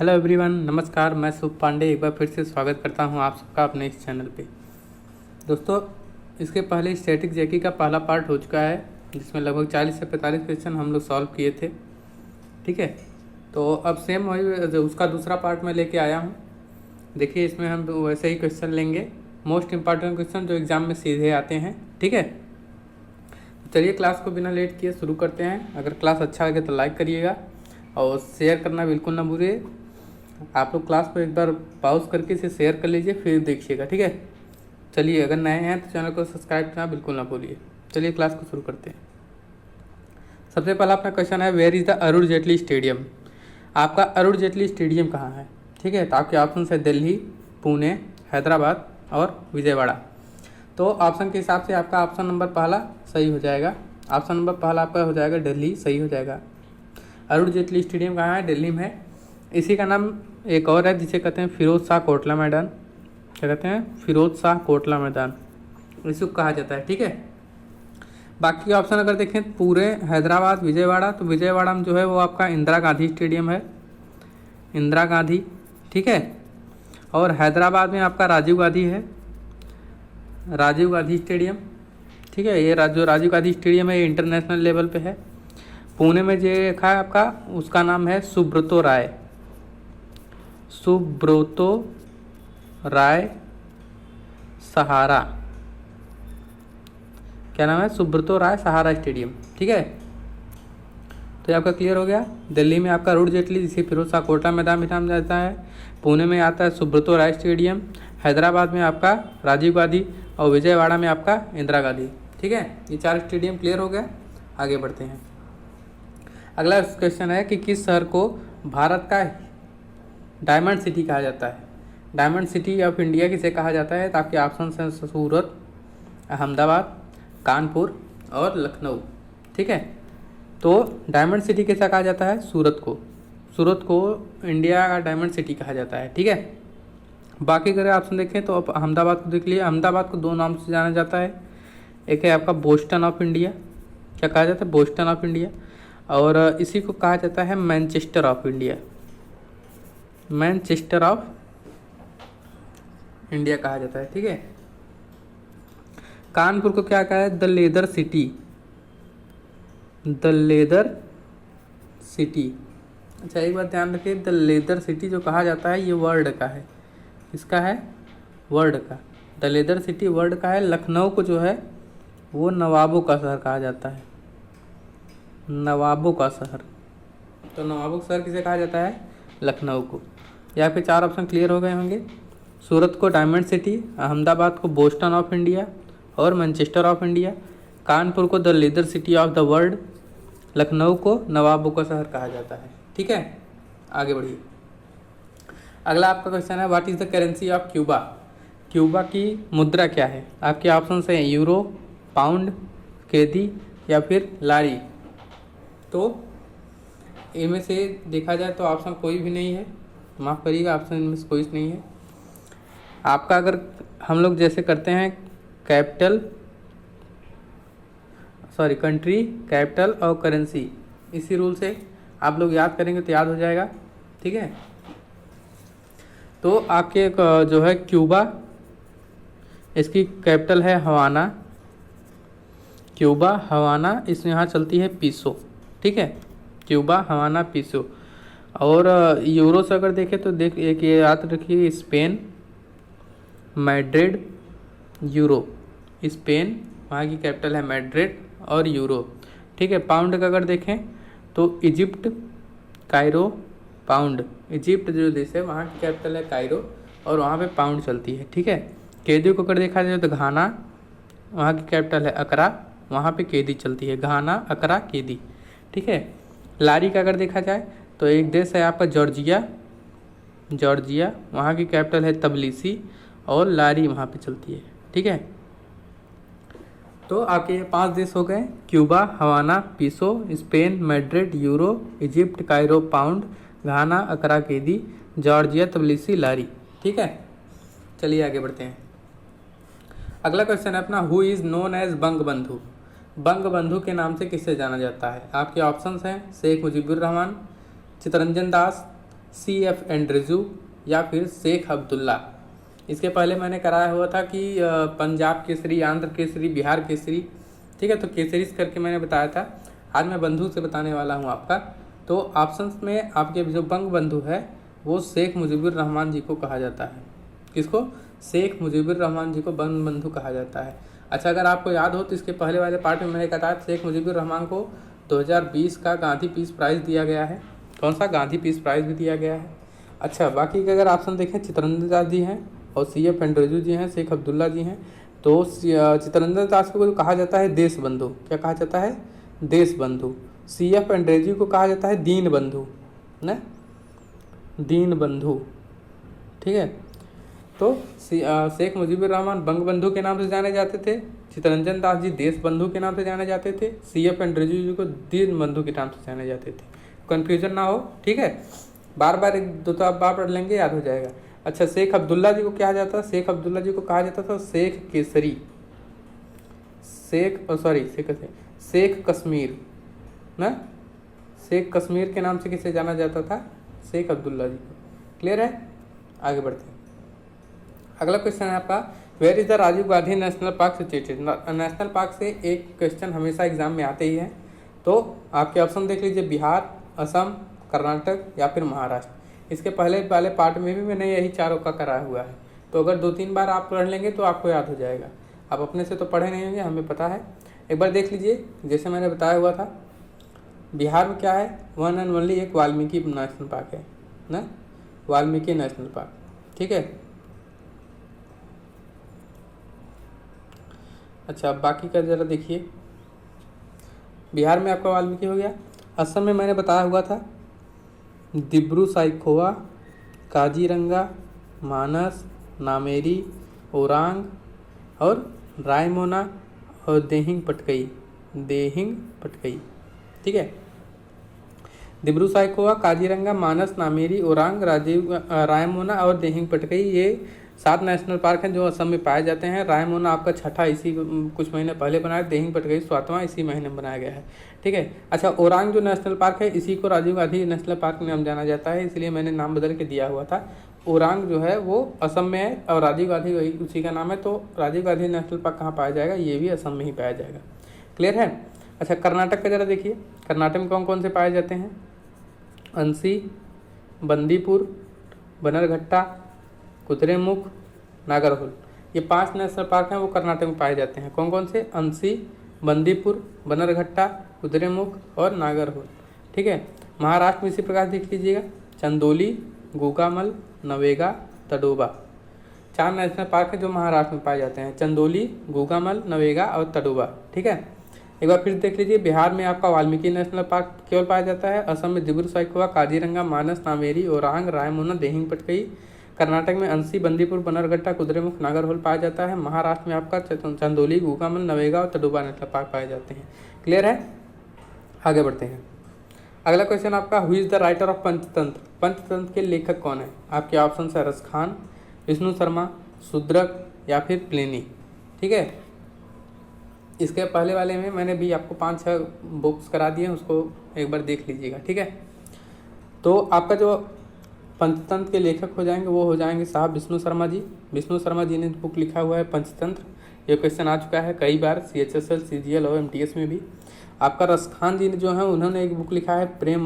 Hello everyone, नमस्कार। मैं शुभ पांडे एक बार फिर से स्वागत करता हूं आप सबका अपने इस चैनल पे। दोस्तों, इसके पहले स्टैटिक जेकी का पहला पार्ट हो चुका है, जिसमें लगभग 40 से 45 क्वेश्चन हम लोग सॉल्व किए थे। ठीक है, तो अब सेम वही उसका दूसरा पार्ट मैं लेके आया हूँ। देखिए, इसमें हम वैसे ही क्वेश्चन लेंगे, मोस्ट इम्पॉर्टेंट क्वेश्चन जो एग्ज़ाम में सीधे आते हैं। ठीक है, चलिए क्लास को बिना लेट किए शुरू करते हैं। अगर क्लास अच्छा लगे तो लाइक करिएगा और शेयर करना बिल्कुल ना भूलिए। आप लोग क्लास को एक बार पॉज करके इसे शेयर कर लीजिए, फिर देखिएगा। ठीक है, चलिए, अगर नए हैं तो चैनल को सब्सक्राइब करना बिल्कुल ना भूलिए। चलिए क्लास को शुरू करते हैं। सबसे पहला अपना क्वेश्चन है, where is the Arun Jaitley stadium. आपका अरुण जेटली स्टेडियम कहाँ है? ठीक है, तो आपके ऑप्शन है दिल्ली, पुणे, हैदराबाद और विजयवाड़ा। तो ऑप्शन के हिसाब से आपका ऑप्शन नंबर पहला सही हो जाएगा। ऑप्शन नंबर पहला आपका हो जाएगा दिल्ली, सही हो जाएगा। अरुण जेटली स्टेडियम कहाँ है? दिल्ली में है। इसी का नाम एक और है जिसे कहते हैं फिरोज शाह कोटला मैदान। क्या कहते हैं? फिरोज शाह कोटला मैदान इसको कहा जाता है। ठीक है, बाकी ऑप्शन अगर देखें पूरे हैदराबाद, विजयवाड़ा, तो विजयवाड़ा में जो है वो आपका इंदिरा गांधी स्टेडियम है, इंदिरा गांधी। ठीक है, और हैदराबाद में आपका राजीव गांधी है, राजीव गांधी स्टेडियम। ठीक है, ये जो राजीव गांधी स्टेडियम है ये इंटरनेशनल लेवल पे है। पुणे में जो रखा है आपका, उसका नाम है सुब्रतो राय, सुब्रतो राय सहारा। क्या नाम है? सुब्रतो राय सहारा स्टेडियम। ठीक है, तो ये आपका क्लियर हो गया। दिल्ली में आपका अरुण जेटली, जिसे फिरोज शाह कोटला मैदान भी नाम जाता है। पुणे में आता है सुब्रतो राय स्टेडियम। हैदराबाद में आपका राजीव गांधी और विजयवाड़ा में आपका इंदिरा गांधी। ठीक है, ये 4 स्टेडियम क्लियर हो गया। आगे बढ़ते हैं। अगला क्वेश्चन है कि किस शहर को भारत का डायमंड सिटी कहा जाता है? डायमंड सिटी ऑफ इंडिया किसे कहा जाता है? तो आपके ऑप्शन हैं सूरत, अहमदाबाद, कानपुर और लखनऊ। ठीक है, तो डायमंड सिटी कैसा कहा जाता है? सूरत को, सूरत को इंडिया का डायमंड सिटी कहा जाता है। ठीक है, बाकी अगर ऑप्शन देखें तो आप अहमदाबाद को देख लिए। अहमदाबाद को 2 नाम से जाना जाता है। एक है आपका बोस्टन ऑफ इंडिया। क्या कहा जाता है? Boston of India. और इसी को कहा जाता है Manchester of India, Manchester of India कहा जाता है। ठीक है, कानपुर को क्या कहा है? The leather city, the leather city. अच्छा, एक बात ध्यान रखिए, द लेदर सिटी जो कहा जाता है ये वर्ल्ड का है। किसका है? वर्ल्ड का। द लेदर सिटी वर्ल्ड का है। लखनऊ को जो है वो नवाबों का शहर कहा जाता है, नवाबों का शहर। तो नवाबों का शहर किसे कहा जाता है? लखनऊ को। यहाँ पे 4 ऑप्शन क्लियर हो गए होंगे। सूरत को डायमंड सिटी, अहमदाबाद को बोस्टन ऑफ इंडिया और मैनचेस्टर ऑफ इंडिया, कानपुर को the leather city of the world, Lucknow को नवाबों का शहर कहा जाता है। ठीक है, आगे बढ़िए। अगला आपका क्वेश्चन है, what is the currency of Cuba. Cuba की मुद्रा क्या है? आपके ऑप्शन हैं यूरो, पाउंड, केदी या फिर लारी। तो इनमें से देखा जाए तो ऑप्शन कोई भी नहीं है, माफ़ करिएगा, ऑप्शन इनमें से कोई नहीं है आपका। अगर हम लोग जैसे करते हैं कंट्री, कैपिटल और करेंसी, इसी रूल से आप लोग याद करेंगे तो याद हो जाएगा। ठीक है, तो आपके जो है क्यूबा, इसकी कैपिटल है हवाना, क्यूबा हवाना, इस यहाँ चलती है पीसो। ठीक है, क्यूबा हवाना पीसो। और यूरो से अगर देखें तो एक ये याद रखिए, स्पेन, मैड्रिड, यूरो। स्पेन, वहाँ की कैपिटल है मैड्रिड और यूरो। ठीक है, पाउंड का अगर देखें तो इजिप्ट, कायरो, पाउंड। इजिप्ट जो देश है वहाँ की कैपिटल है कायरो और वहाँ पे पाउंड चलती है। ठीक है, केदी को अगर देखा जाए तो घाना, वहाँ की कैपिटल है अकरा, वहाँ पे केदी चलती है। घाना, अकरा, केदी। ठीक है, लारी का अगर देखा जाए तो एक देश है आपका जॉर्जिया, जॉर्जिया, वहाँ की कैपिटल है तबलीसी और लारी वहाँ पे चलती है। ठीक है, तो आपके ये 5 देश हो गए, Cuba, Havana, peso, Spain, Madrid, euro, Egypt, Cairo, pound, Ghana, Accra, cedi, Georgia, तबलीसी, लारी। ठीक है, चलिए आगे बढ़ते हैं। अगला क्वेश्चन है अपना, who is known as Bangabandhu. Bangabandhu के नाम से किसे जाना जाता है? आपके ऑप्शंस हैं शेख मुजीबुर रहमान, चित्तरंजन दास, CF एंड्रजू या फिर शेख अब्दुल्ला। इसके पहले मैंने कराया हुआ था कि पंजाब केसरी, आंध्र केसरी, बिहार केसरी, ठीक है। तो केसरीस करके मैंने बताया था। आज मैं बंधु से बताने वाला हूँ आपका। तो ऑप्शंस में आपके जो बंग बंधु है वो शेख मुजीबुर रहमान जी को कहा जाता है। किसको? शेख मुजीबुर रहमान जी को बंग बंधु कहा जाता है। अच्छा, अगर आपको याद हो तो इसके पहले वाले पार्ट में मैंने कहा था शेख मुजीबुर रहमान को 2020 का गांधी पीस प्राइज़ दिया गया है। कौन सा? गांधी पीस प्राइज़ भी दिया गया है। अच्छा, बाकी के अगर ऑप्शन देखें, चित्तरंजन दास जी हैं और CF एंड्रजू जी हैं, शेख अब्दुल्ला जी हैं। तो चित्तरंजन दास को कहा जाता है देश बंधु। क्या कहा जाता है? देश बंधु। CF एंड्रजू को कहा जाता है दीन बंधु, ना, दीन बंधु, ठीक है। तो शेख मुजीबुर रहमान बंग बंधु के नाम से जाने जाते थे, चित्तरंजन दास जी देश बंधु के नाम से जाने जाते थे, CF एंड्रजू जी को दीन बंधु के नाम से जाने जाते थे। कन्फ्यूजन ना हो, ठीक है। बार बार एक दो तो आप बार पढ़ लेंगे, याद हो जाएगा। अच्छा, शेख अब्दुल्ला जी को क्या जाता था? शेख अब्दुल्ला जी को कहा जाता था शेख केसरी, शेख कश्मीर, ना, शेख कश्मीर के नाम से किसे जाना जाता था? शेख अब्दुल्ला जी को। क्लियर है? आगे बढ़ते हैं। अगला क्वेश्चन है आपका, where is the Rajiv Gandhi national park situated. National park से एक क्वेश्चन हमेशा एग्जाम में आते ही है। तो आपके ऑप्शन देख लीजिए, बिहार, असम, कर्नाटक या फिर महाराष्ट्र। इसके पहले वाले पार्ट में भी मैंने यही चारों का कराया हुआ है। तो अगर 2-3 बार आप पढ़ लेंगे तो आपको याद हो जाएगा। आप अपने से तो पढ़े नहीं होंगे, हमें पता है। एक बार देख लीजिए, जैसे मैंने बताया हुआ था, बिहार में क्या है? वन एंड ओनली एक वाल्मीकि नेशनल पार्क है ना, वाल्मीकि नेशनल पार्क, ठीक है। अच्छा, बाकी का ज़रा देखिए। बिहार में आपका वाल्मीकि हो गया। असम में मैंने बताया हुआ था दिब्रू साइखोवा, काजीरंगा, मानस, नामेरी, ओरांग और रायमोना और देहिंग पटकई, ठीक है। दिब्रू साइखोवा, काजीरंगा, मानस, नामेरी, ओरांग, रायमोना और देहिंग पटकई, ये 7 नेशनल पार्क हैं जो असम में पाए जाते हैं। रायमोना आपका 6ठा इसी कुछ महीने पहले बनाया, देहिंग पटकई 7वां इसी महीने में बनाया गया है, ठीक है। अच्छा, ओरांग जो नेशनल पार्क है इसी को राजीव गांधी नेशनल पार्क नाम जाना जाता है, इसलिए मैंने नाम बदल के दिया हुआ था। ओरांग जो है वो असम में है और राजीव गांधी वही उसी का नाम है। तो राजीव गांधी नेशनल पार्क कहाँ पाया जाएगा? ये भी असम में ही पाया जाएगा। क्लियर है? अच्छा, कर्नाटक का जरा देखिए। कर्नाटक में कौन कौन से पाए जाते हैं? अंसी, बंदीपुर, बनरघट्टा, कुद्रेमुख, नागरहोल। ये 5 नेशनल पार्क हैं वो कर्नाटक में पाए जाते हैं। कौन कौन से? अंसी, बंदीपुर, बनरघट्टा, कुद्रेमुख और नागरहोल, ठीक है। महाराष्ट्र में इसी प्रकार देख लीजिएगा, चंदोली, गोगामल, नवेगा, तडोबा। 4 नेशनल पार्क हैं जो महाराष्ट्र में पाए जाते हैं, चंदोली, गोगामल, नवेगा और तडोबा, ठीक है। एक बार फिर देख लीजिए, बिहार में आपका वाल्मीकि नेशनल पार्क केवल पाया जाता है। असम में दिब्रू साइखोवा, काजीरंगा, मानस, नामेरी, ओरांग, रायमोना, देहिंग पटकई। कर्नाटक में अंसी, बंदीपुर, बनरघट्टा, कुद्रेमुख, नागरहोल पाया जाता है। महाराष्ट्र में आपका चंदोली, गोगामल, नवेगा और तडोबा नेशनल पार्क पाए जाते हैं। क्लियर है? आगे बढ़ते हैं। अगला क्वेश्चन आपका, who is the writer of Panchatantra. Panchatantra के लेखक कौन है? आपके ऑप्शन है रसखान, विष्णु शर्मा, शूद्रक या फिर प्लिनी, ठीक है। इसके पहले वाले में मैंने भी आपको 5-6 बुक्स करा दिए हैं, उसको एक बार देख लीजिएगा, ठीक है। तो आपका जो पंचतंत्र के लेखक हो जाएंगे वो हो जाएंगे साहब विष्णु शर्मा जी। विष्णु शर्मा जी ने बुक लिखा हुआ है पंचतंत्र। ये क्वेश्चन आ चुका है कई बार CHSL, CGL और MTS में भी। आपका रसखान जी ने जो है उन्होंने एक बुक लिखा है प्रेम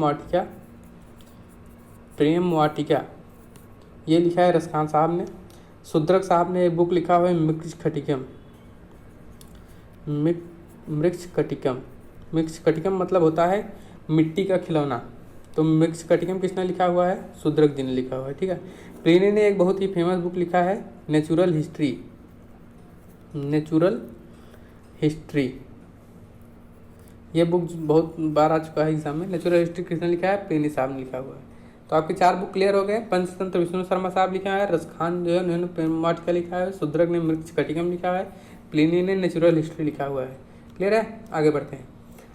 वाटिका, ये लिखा है रसखान साहब ने। शूद्रक साहब ने एक बुक लिखा हुआ है मृक्षकटिकम मतलब होता है मिट्टी का खिलौना। तो मृक्षकटिकम किसने लिखा हुआ है? शूद्रक जी ने लिखा हुआ है, ठीक है। प्लिनी ने एक बहुत ही फेमस बुक लिखा है नेचुरल हिस्ट्री। ये बुक बहुत बार आ चुका है एग्जाम में। नेचुरल हिस्ट्री किसने लिखा है? प्लिनी साहब ने लिखा हुआ है। तो आपके 4 बुक क्लियर हो गए। पंचतंत्र विष्णु शर्मा साहब लिखा है, रसखान जो है उन्होंने प्रेम वाटिका लिखा है, शूद्रक ने मृक्षकटिकम लिखा है, प्लिनी ने नेचुरल हिस्ट्री लिखा हुआ है। क्लियर है? आगे बढ़ते हैं।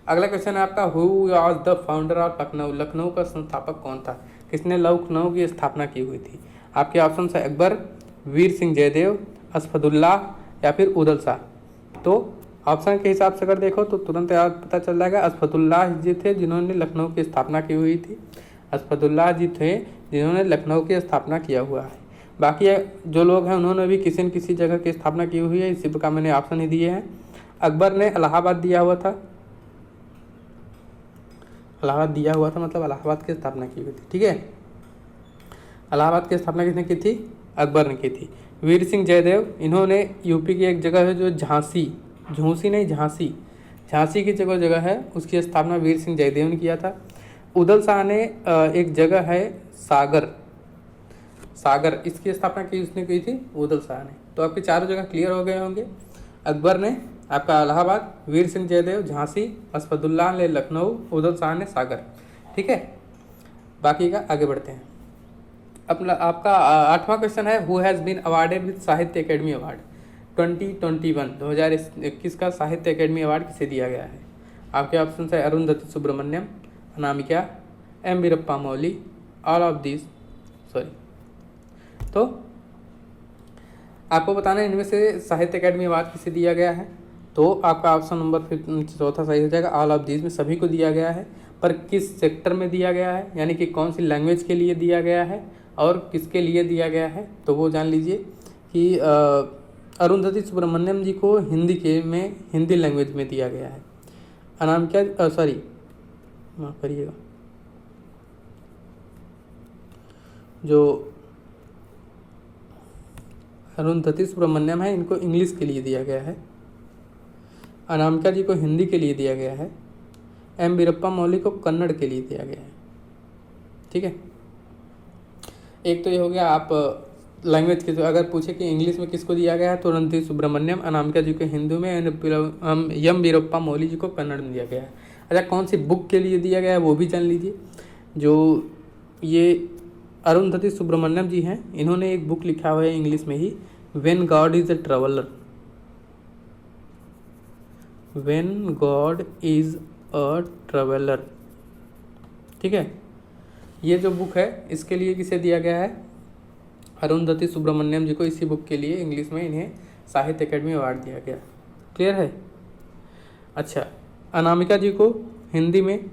अगला क्वेश्चन है आपका, who was the founder of Lucknow. Lucknow का संस्थापक कौन था? किसने लखनऊ की स्थापना की हुई थी? आपके ऑप्शन है अकबर, वीर सिंह जयदेव, असफदुल्लाह या फिर उदल शाह। तो ऑप्शन के हिसाब से अगर देखो तो तुरंत याद पता चल जाएगा, असफदुल्लाह जी थे जिन्होंने लखनऊ की स्थापना की हुई थी। असफदुल्ला जी थे जिन्होंने लखनऊ की स्थापना किया हुआ है। बाकी जो लोग हैं उन्होंने भी किसी न किसी जगह की स्थापना की हुई है, इसी का मैंने ऑप्शन ही दिए हैं। अकबर ने इलाहाबाद दिया हुआ था, इलाहाबाद दिया हुआ था मतलब इलाहाबाद की स्थापना की हुई थी, ठीक है। इलाहाबाद की स्थापना किसने की थी? अकबर ने की थी। वीर सिंह जयदेव, इन्होंने यूपी की एक जगह है जो झांसी, झूंसी नहीं झांसी, झांसी की जगह है, उसकी स्थापना वीर सिंह जयदेव ने किया था। उदल शाह ने एक जगह है सागर, सागर इसकी स्थापना की उसने की थी उदल शाह ने। तो आपके चारों जगह क्लियर हो गए होंगे। अकबर ने आपका इलाहाबाद, वीर सिंह जयदेव झांसी, असफदुल्ला ने लखनऊ, उदल शाह ने सागर, ठीक है। बाकी का आगे बढ़ते हैं। अपना आपका 8वां क्वेश्चन है, who has been awarded with Sahitya Akademi award 2021 का साहित्य अकेडमी अवार्ड किसे दिया गया है? आपके ऑप्शन है Arundhati Subramaniam, Anamika, M Veerappa Moily, all of this, sorry. तो आपको बताना है इनमें से साहित्य अकेडमी अवार्ड किसे दिया गया है। तो आपका ऑप्शन नंबर चौथा सही हो जाएगा, ऑल ऑफ दिस में सभी को दिया गया है, पर किस सेक्टर में दिया गया है, यानी कि कौन सी लैंग्वेज के लिए दिया गया है और किसके लिए दिया गया है, तो वो जान लीजिए कि अरुंधति सुब्रमण्यम जी को हिंदी लैंग्वेज में दिया गया है। अनामिका सॉरी माफ़ करिएगा, जो अरुंधति सुब्रमण्यम है इनको इंग्लिश के लिए दिया गया है, अनामिका जी को हिंदी के लिए दिया गया है, एम वीरप्पा मोइली को कन्नड़ के लिए दिया गया है, ठीक है। एक तो ये हो गया आप लैंग्वेज के, तो अगर पूछे कि इंग्लिश में किसको दिया गया है तो अरुंधति सुब्रमण्यम, अनामिका जी को हिंदी में, एम वीरप्पा मोइली जी को कन्नड़ में दिया गया है। अच्छा, कौन सी बुक के लिए दिया गया है वो भी जान लीजिए। जो ये अरुंधति सुब्रमण्यम जी हैं, इन्होंने एक बुक लिखा हुआ है इंग्लिश में ही, when God is a traveller, when God is a traveller, ठीक है। ये जो बुक है इसके लिए किसे दिया गया है? अरुंधति सुब्रमण्यम जी को इसी बुक के लिए इंग्लिश में इन्हें साहित्य अकेडमी अवार्ड दिया गया। क्लियर है? अच्छा, अनामिका जी को हिंदी में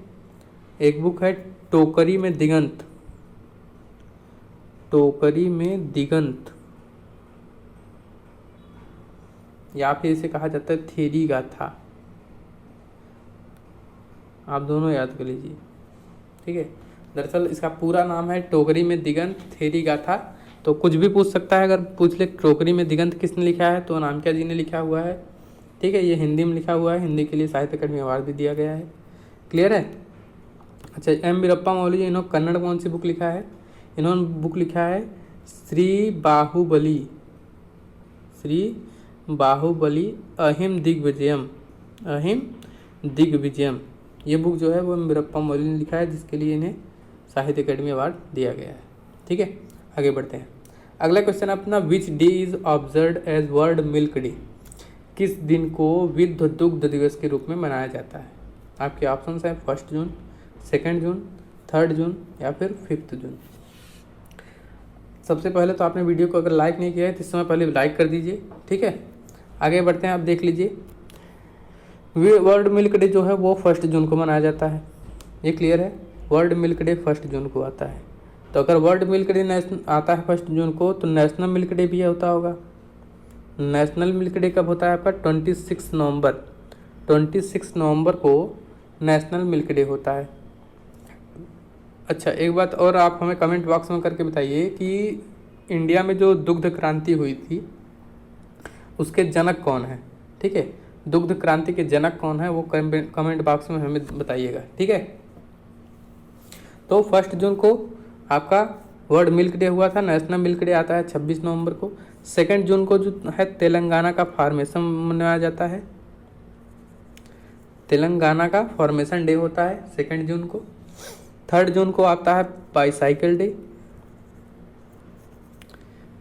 एक बुक है टोकरी में दिगंत, टोकरी में दिगंत, या फिर इसे कहा जाता है थेरी गाथा, आप दोनों याद कर लीजिए, ठीक है। दरअसल इसका पूरा नाम है टोकरी में दिगंत थेरी गाथा। तो कुछ भी पूछ सकता है, अगर पूछ ले टोकरी में दिगंत किसने लिखा है तो अनामिका जी ने लिखा हुआ है, ठीक है। ये हिंदी में लिखा हुआ है, हिंदी के लिए साहित्य अकादमी अवार्ड भी दिया गया है। क्लियर है? अच्छा, एम वीरप्पा मोइली, इन्होंने कन्नड़ कौन सी बुक लिखा है? इन्होंने बुक लिखा है श्री बाहुबली, श्री बाहुबली अहिम दिग्विजयम, अहिम दिग्विजयम। ये बुक जो है वो एम वीरप्पा मोइली ने लिखा है, जिसके लिए इन्हें साहित्य अकादमी अवार्ड दिया गया है, ठीक है। आगे बढ़ते हैं। अगला क्वेश्चन अपना, which day is observed as world milk day, किस दिन को विश्व दुग्ध दिवस के रूप में मनाया जाता है? आपके ऑप्शंस हैं 1 जून, 2 जून, 3 जून या फिर 5 जून। सबसे पहले तो आपने वीडियो को अगर लाइक नहीं किया है तो इस समय पहले लाइक कर दीजिए, ठीक है। आगे बढ़ते हैं, आप देख लीजिए वर्ल्ड मिल्क डे जो है वो 1 जून को मनाया जाता है, ये क्लियर है। वर्ल्ड मिल्क डे 1 जून को आता है। तो अगर वर्ल्ड मिल्क डे आता है 1 जून को तो नेशनल मिल्क डे भी होता होगा। नेशनल मिल्क डे कब होता है आपका? 26 नवंबर, 26 नवंबर को नेशनल मिल्क डे होता है। अच्छा, एक बात और आप हमें कमेंट बॉक्स में करके बताइए कि इंडिया में जो दुग्ध क्रांति हुई थी उसके जनक कौन है, ठीक है। दुग्ध क्रांति के जनक कौन है वो कमेंट बॉक्स में हमें बताइएगा, ठीक है। तो 1 जून को आपका वर्ल्ड मिल्क डे हुआ था, नेशनल मिल्क डे आता है 26 नवंबर को। 2 जून को जो है तेलंगाना का फॉर्मेशन मनाया जाता है, तेलंगाना का फॉर्मेशन डे होता है 2 जून को। 3 जून को आता है बाईसाइकिल डे,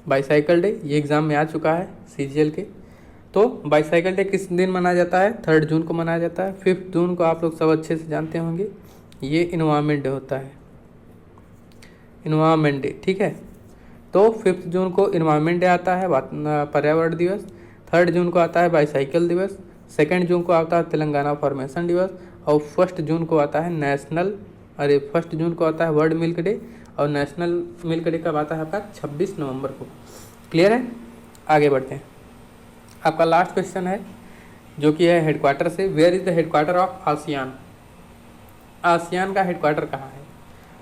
बाईसाइकिल डे ये एग्जाम में आ चुका है CGL के। तो बाईसाइकिल डे किस दिन मनाया जाता है? 3 जून को मनाया जाता है। 5 जून को आप लोग सब अच्छे से जानते होंगे, ये इन्वायरमेंट डे होता है, इन्वायरमेंट डे, ठीक है। तो 5 जून को इन्वायरमेंट डे आता है, पर्यावरण दिवस। 3 जून को आता है बाईसाइकिल दिवस। 2 जून को आता है तेलंगाना फॉर्मेशन दिवस और 1 जून को आता है नेशनल अरे 1 जून को आता है वर्ल्ड मिल्क डे, और नेशनल मिल्क डे कब आता है आपका 26 नवंबर को। क्लियर है, आगे बढ़ते हैं। आपका लास्ट क्वेश्चन है जो कि है हेडक्वार्टर से, where is the headquarter of ASEAN. ASEAN का हेडक्वार्टर कहाँ है?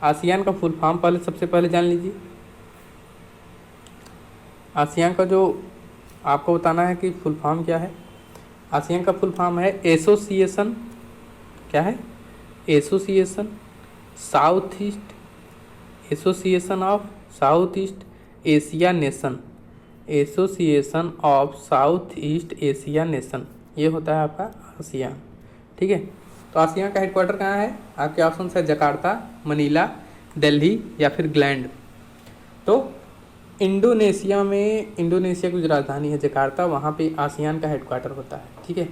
आसियान का फुल फॉर्म पहले सबसे पहले जान लीजिए। आसियान का जो आपको बताना है कि फुल फॉर्म क्या है। आसियान का फुल फॉर्म है एसोसिएशन, क्या है? Association south east, association of south east Asia nation, association of south east Asia nation, ये होता है आपका आसियान। ठीक है, तो आसियान का हेडक्वार्टर कहाँ है? आपके ऑप्शन है जकार्ता, मनीला, दिल्ली या फिर ग्लैंड। तो इंडोनेशिया में, इंडोनेशिया की जो राजधानी है जकार्ता, वहाँ पे आसियान का हेडक्वार्टर होता है। ठीक है,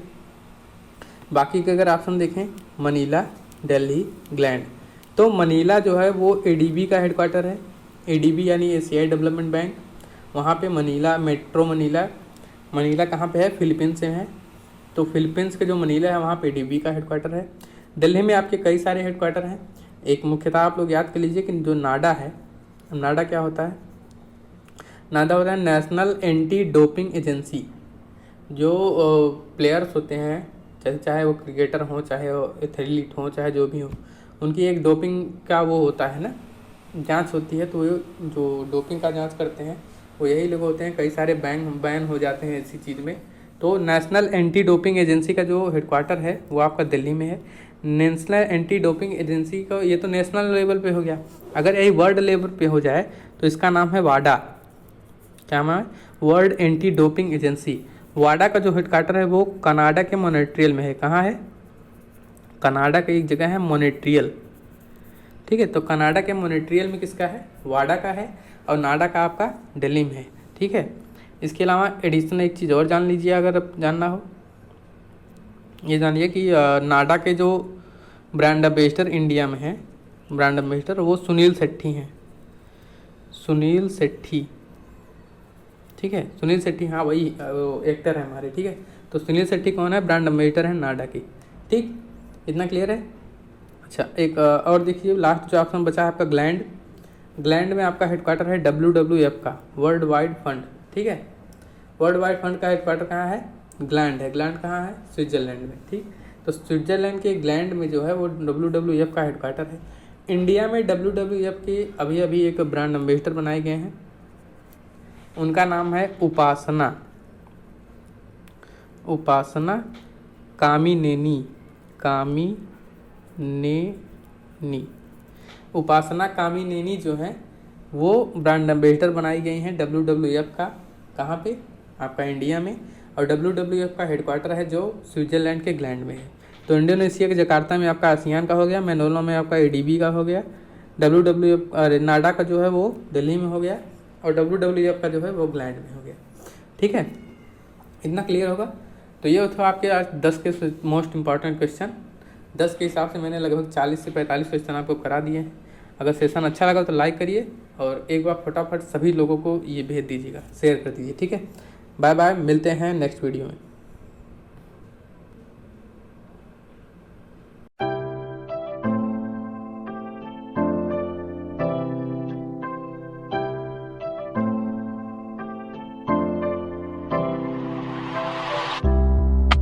बाकी के अगर ऑप्शन देखें मनीला, दिल्ली, ग्लैंड, तो मनीला जो है वो एडीबी का हेडक्वार्टर है। एडीबी यानी एशियाई डेवलपमेंट बैंक, वहाँ पे मनीला, मेट्रो मनीला, मनीला कहाँ पे है? फिलीपींस से है, तो फिलीपींस के जो मनीला है वहाँ पे एडीबी का हेडक्वार्टर है। दिल्ली में आपके कई सारे हेडक्वार्टर हैं। एक मुख्यतः आप लोग याद कर लीजिए कि जो नाडा है, नाडा क्या होता है? नाडा होता है नेशनल एंटी डोपिंग एजेंसी। जो प्लेयर्स होते हैं, चाहे वो क्रिकेटर हों, चाहे वो एथलीट हों, चाहे जो भी हो, उनकी एक डोपिंग का वो होता है ना, जांच होती है। तो जो डोपिंग का जांच करते हैं वो यही लोग होते हैं। कई सारे बैन हो जाते हैं इसी चीज़ में। तो नेशनल एंटी डोपिंग एजेंसी का जो हेडक्वार्टर है वो आपका दिल्ली में है। नेशनल एंटी डोपिंग एजेंसी का, ये तो नेशनल लेवल पे हो गया। अगर यही वर्ल्ड लेवल पे हो जाए तो इसका नाम है वाडा। क्या नाम है? World anti doping agency. वाडा का जो हेडक्वार्टर है वो कनाडा के मॉन्ट्रियल में है। कहाँ है? कनाडा की एक जगह है मॉन्ट्रियल। ठीक है, तो कनाडा के मॉन्ट्रियल में किसका है? वाडा का है, और नाडा का आपका दिल्ली में है। ठीक है, इसके अलावा एडिशनल एक चीज़ और जान लीजिए अगर आप जानना हो, ये जानिए कि नाडा के जो ब्रांड एम्बेसडर इंडिया में है, ब्रांड एम्बेसडर वो सुनील शेट्टी हैं। सुनील शेट्टी, ठीक है, सुनील शेट्टी, हाँ वही एक्टर है हमारे। ठीक है, तो सुनील शेट्टी कौन है? ब्रांड एम्बेसडर है नाडा की। ठीक, इतना क्लियर है। अच्छा, एक और देखिए, लास्ट जो ऑप्शन बचा है आपका ग्लैंड। ग्लैंड में आपका हेडक्वार्टर है WWF का, वर्ल्ड वाइड फंड। ठीक है, वर्ल्ड वाइड फंड का हेडक्वार्टर कहाँ है? ग्लैंड है। ग्लैंड कहाँ है? स्विट्जरलैंड में। ठीक, तो स्विट्जरलैंड के ग्लैंड में जो है वो WWF का हेडक्वार्टर है। इंडिया में WWF के अभी अभी एक ब्रांड एम्बेसडर बनाए गए हैं, उनका नाम है उपासना, उपासना कामिनेनी, कामिनेनी, उपासना कामिनेनी जो है वो ब्रांड एम्बेसडर बनाई गई हैं WWF का। कहाँ पे? आपका इंडिया में। और WWF का हेडक्वार्टर है जो स्विट्जरलैंड के ग्लैंड में है। तो इंडोनेशिया के जकार्ता में आपका आसियान का हो गया, मैनोला में आपका एडीबी का हो गया, WWF नाडा का जो है वो दिल्ली में हो गया, और WWF का जो है वो ग्लैंड में हो गया। ठीक है, इतना क्लियर होगा। तो ये था आपके आज 10 के मोस्ट इंपॉर्टेंट क्वेश्चन। 10 के हिसाब से मैंने लगभग 40 से 45 क्वेश्चन आपको करा दिए हैं। अगर सेशन अच्छा लगा तो लाइक करिए, और एक बार फटाफट सभी लोगों को ये भेज दीजिएगा, शेयर कर दीजिए। ठीक है, बाय बाय, मिलते हैं नेक्स्ट वीडियो में।